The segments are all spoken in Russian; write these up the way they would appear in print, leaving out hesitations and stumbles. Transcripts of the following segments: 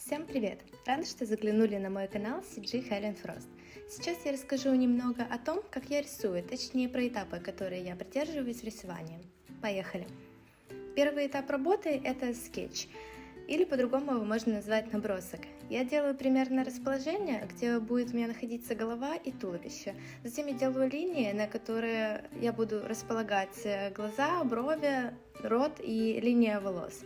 Всем привет! Рада, что заглянули на мой канал CG Helen Frost. Сейчас я расскажу немного о том, как я рисую, точнее про этапы, которые я придерживаюсь в рисовании. Поехали! Первый этап работы – это скетч, или по-другому его можно назвать набросок. Я делаю примерное расположение, где будет у меня находиться голова и туловище. Затем я делаю линии, на которые я буду располагать глаза, брови, рот и линия волос.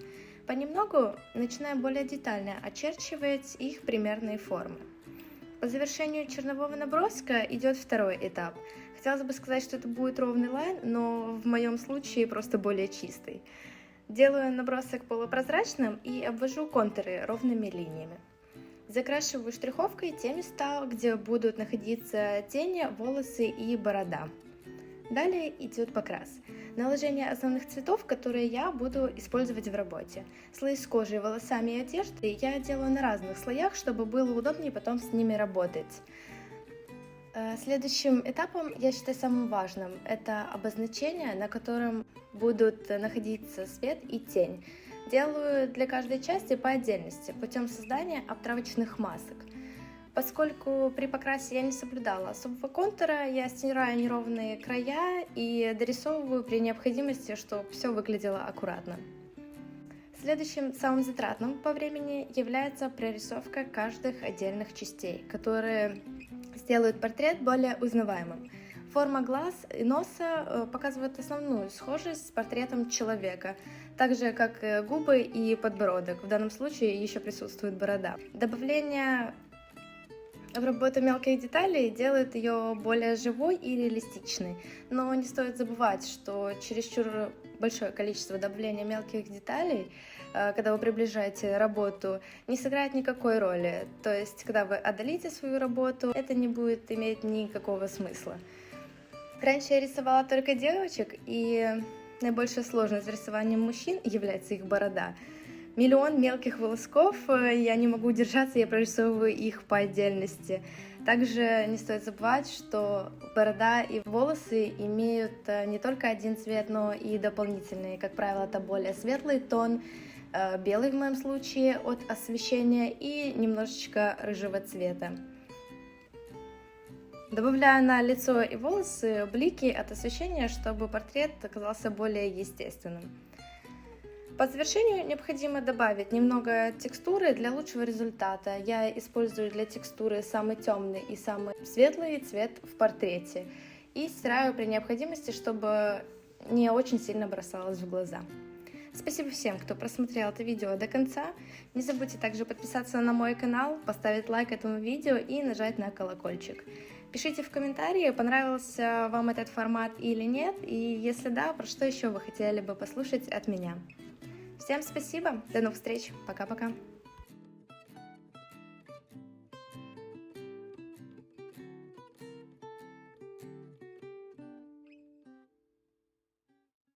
Понемногу начинаем более детально очерчивать их примерные формы. По завершению чернового наброска идет второй этап. Хотелось бы сказать, что это будет ровный лайн, но в моем случае просто более чистый. Делаю набросок полупрозрачным и обвожу контуры ровными линиями. Закрашиваю штриховкой те места, где будут находиться тени, волосы и борода. Далее идет покрас. Наложение основных цветов, которые я буду использовать в работе. Слои с кожей, волосами и одеждой я делаю на разных слоях, чтобы было удобнее потом с ними работать. Следующим этапом, я считаю самым важным, это обозначение, на котором будут находиться свет и тень. Делаю для каждой части по отдельности, путем создания обтравочных масок. Поскольку при покрасе я не соблюдала особого контура, я стираю неровные края и дорисовываю при необходимости, чтобы все выглядело аккуратно. Следующим, самым затратным по времени, является прорисовка каждых отдельных частей, которые сделают портрет более узнаваемым. Форма глаз и носа показывает основную схожесть с портретом человека, так же как и губы и подбородок. В данном случае еще присутствует борода. Добавление в работу мелких деталей делает ее более живой и реалистичной, но не стоит забывать, что чересчур большое количество добавления мелких деталей, когда вы приближаете работу, не сыграет никакой роли. То есть, когда вы отдалите свою работу, это не будет иметь никакого смысла. Раньше я рисовала только девочек, и наибольшая сложность в рисовании мужчин является их борода. Миллион мелких волосков, я не могу удержаться, я прорисовываю их по отдельности. Также не стоит забывать, что борода и волосы имеют не только один цвет, но и дополнительные. Как правило, это более светлый тон, белый в моем случае от освещения и немножечко рыжего цвета. Добавляю на лицо и волосы блики от освещения, чтобы портрет оказался более естественным. По завершению необходимо добавить немного текстуры для лучшего результата. Я использую для текстуры самый темный и самый светлый цвет в портрете. И стираю при необходимости, чтобы не очень сильно бросалось в глаза. Спасибо всем, кто просмотрел это видео до конца. Не забудьте также подписаться на мой канал, поставить лайк этому видео и нажать на колокольчик. Пишите в комментарии, понравился вам этот формат или нет, и если да, про что еще вы хотели бы послушать от меня. Всем спасибо, до новых встреч, пока-пока.